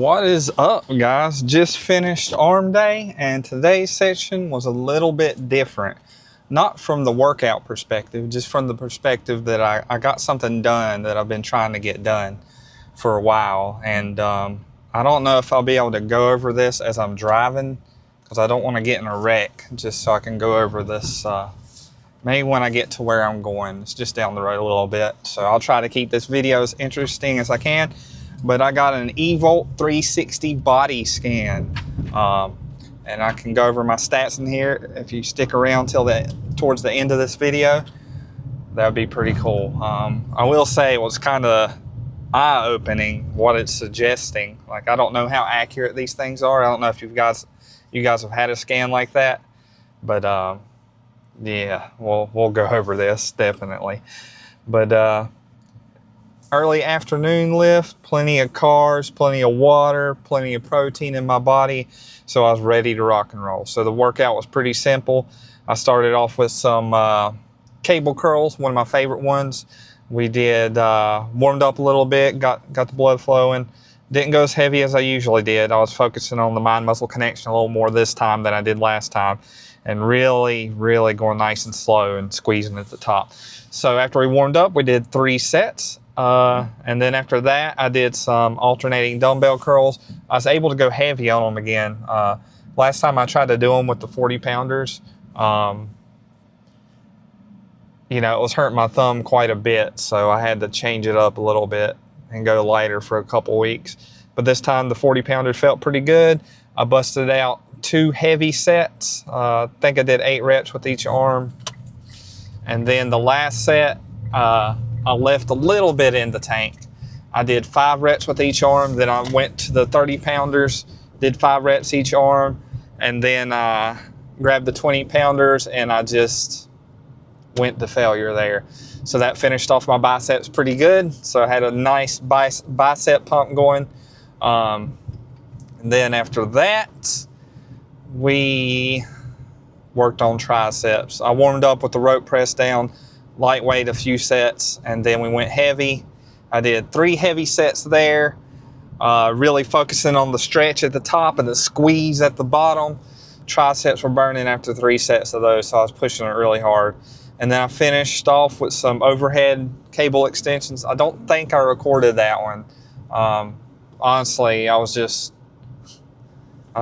What is up, guys? Just finished arm day, and today's session was a little bit different. Not from the workout perspective, just from the perspective that I got something done that I've been trying to get done for a while. And I don't know if I'll be able to go over this as I'm driving, because I don't want to get in a wreck, just so I can go over this maybe when I get to where I'm going. It's just down the road a little bit. So I'll try to keep this video as interesting as I can. But I got an Evolt 360 body scan, and I can go over my stats in here. If you stick around towards the end of this video, that would be pretty cool. I will say it was kind of eye-opening what it's suggesting. Like, I don't know how accurate these things are. I don't know if you guys have had a scan like that, but yeah, we'll go over this definitely. But early afternoon lift, plenty of carbs, plenty of water, plenty of protein in my body, so I was ready to rock and roll. So the workout was pretty simple. I started off with some cable curls, one of my favorite ones. We did warmed up a little bit, got the blood flowing. Didn't go as heavy as I usually did. I was focusing on the mind-muscle connection a little more this time than I did last time, and really going nice and slow and squeezing at the top. So after we warmed up, we did 3 sets. And then after that, I did some alternating dumbbell curls. I was able to go heavy on them again. Last time I tried to do them with the 40 pounders, it was hurting my thumb quite a bit. So I had to change it up a little bit and go lighter for a couple weeks. But this time the 40 pounders felt pretty good. I busted out 2 heavy sets. I think I did 8 reps with each arm. And then the last set, I left a little bit in the tank. I did 5 reps with each arm. Then I went to the 30 pounders, did 5 reps each arm, and then grabbed the 20 pounders, and I just went to failure there. So that finished off my biceps pretty good. So I had a nice bicep pump going. And then after that, we worked on triceps. I warmed up with the rope press down, lightweight a few sets, and then we went heavy. I did 3 heavy sets there, really focusing on the stretch at the top and the squeeze at the bottom. Triceps were burning after 3 sets of those, so I was pushing it really hard. And then I finished off with some overhead cable extensions. I don't think I recorded that one. Honestly, I was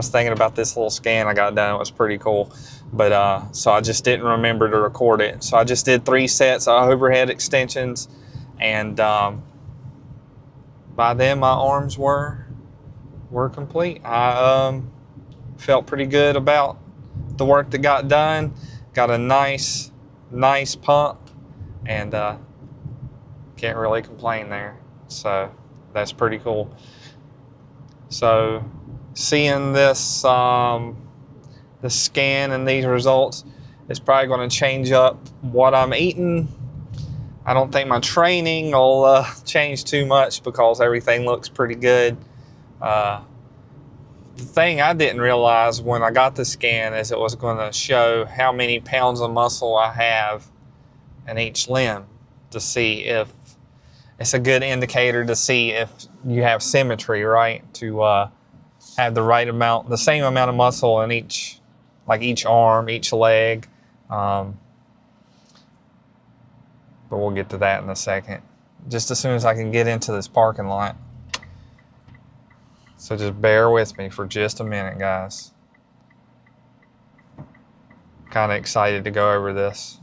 thinking about this little scan I got done. It was pretty cool. But so I just didn't remember to record it. So I just did 3 sets of overhead extensions, and by then my arms were complete. I felt pretty good about the work that got done. Got a nice pump, and can't really complain there. So that's pretty cool. So seeing this the scan and these results is probably going to change up what I'm eating. I don't think my training will change too much because everything looks pretty good. The thing I didn't realize when I got the scan is it was going to show how many pounds of muscle I have in each limb, to see if it's a good indicator to see if you have symmetry, right? To have the right amount, the same amount of muscle in each arm, each leg. But we'll get to that in a second. Just as soon as I can get into this parking lot. So just bear with me for just a minute, guys. Kind of excited to go over this.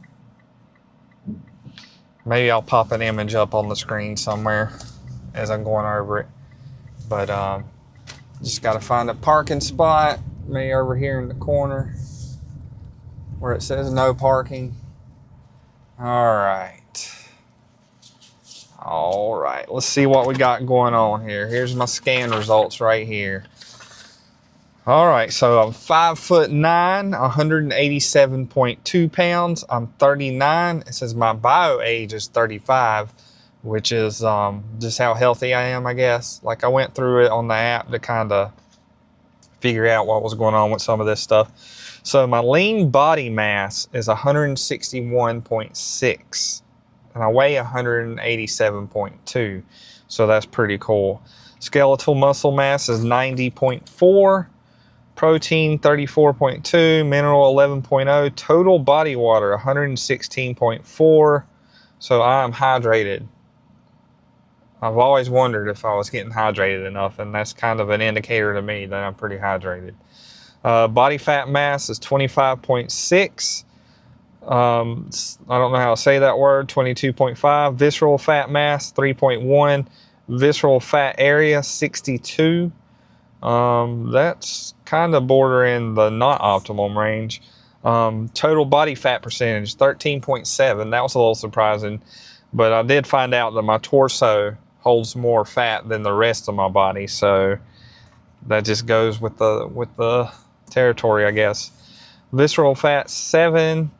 Maybe I'll pop an image up on the screen somewhere as I'm going over it. But just got to find a parking spot. Maybe over here in the corner where it says no parking. All right, let's see what we got going on here. Here's my scan results right here. All right, so I'm 5'9", 187.2 pounds. I'm 39. It says my bio age is 35, which is just how healthy I am, I guess. Like, I went through it on the app to kind of figure out what was going on with some of this stuff. So my lean body mass is 161.6, and I weigh 187.2, so that's pretty cool. Skeletal muscle mass is 90.4. Protein 34.2. Mineral 11.0. Total body water 116.4. So I am hydrated. I've always wondered if I was getting hydrated enough, and that's kind of an indicator to me that I'm pretty hydrated. Body fat mass is 25.6. I don't know how to say that word, 22.5. Visceral fat mass, 3.1. Visceral fat area, 62. That's kind of bordering the not optimum range. Total body fat percentage, 13.7. That was a little surprising, but I did find out that my torso holds more fat than the rest of my body, so that just goes with the territory, I guess. Visceral fat, 7.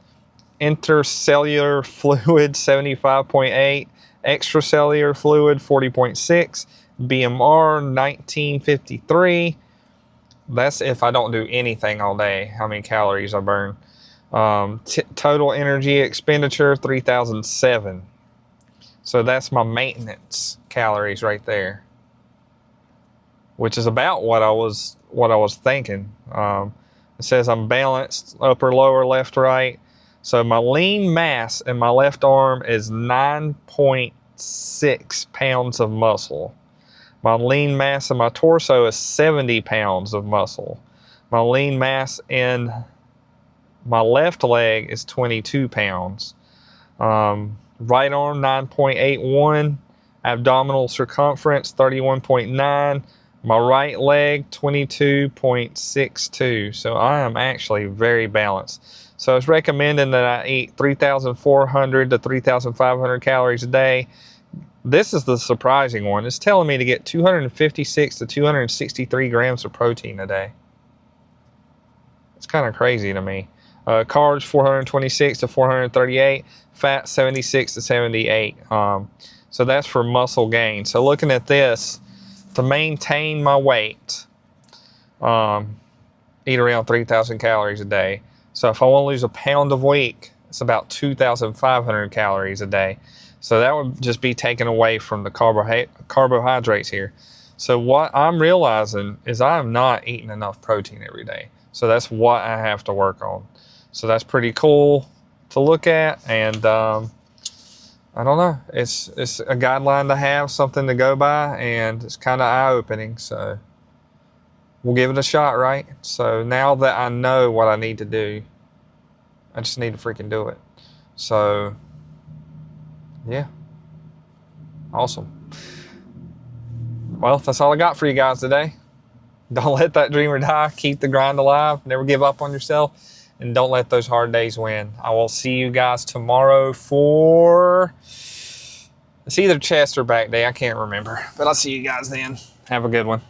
Intercellular fluid, 75.8. Extracellular fluid, 40.6. BMR, 1953. That's if I don't do anything all day, how many calories I burn. Total energy expenditure, 3,007. So that's my maintenance calories right there, which is about what I was thinking. It says I'm balanced, upper, lower, left, right. So my lean mass in my left arm is 9.6 pounds of muscle. My lean mass in my torso is 70 pounds of muscle. My lean mass in my left leg is 22 pounds. Right arm, 9.81. Abdominal circumference, 31.9. My right leg, 22.62. So I am actually very balanced. So it's recommending that I eat 3,400 to 3,500 calories a day. This is the surprising one. It's telling me to get 256 to 263 grams of protein a day. It's kind of crazy to me. Carbs, 426 to 438. Fat, 76 to 78. So that's for muscle gain. So looking at this, to maintain my weight, eat around 3,000 calories a day. So if I want to lose a pound of weight, it's about 2,500 calories a day. So that would just be taken away from the carbohydrates here. So what I'm realizing is I'm not eating enough protein every day. So that's what I have to work on. So that's pretty cool to look at. And I don't know. It's a guideline to have, something to go by, and it's kind of eye-opening. So we'll give it a shot, right? So now that I know what I need to do, I just need to freaking do it. So, yeah. Awesome. Well, that's all I got for you guys today. Don't let that dreamer die. Keep the grind alive. Never give up on yourself. And don't let those hard days win. I will see you guys tomorrow for... It's either chest or back day. I can't remember. But I'll see you guys then. Have a good one.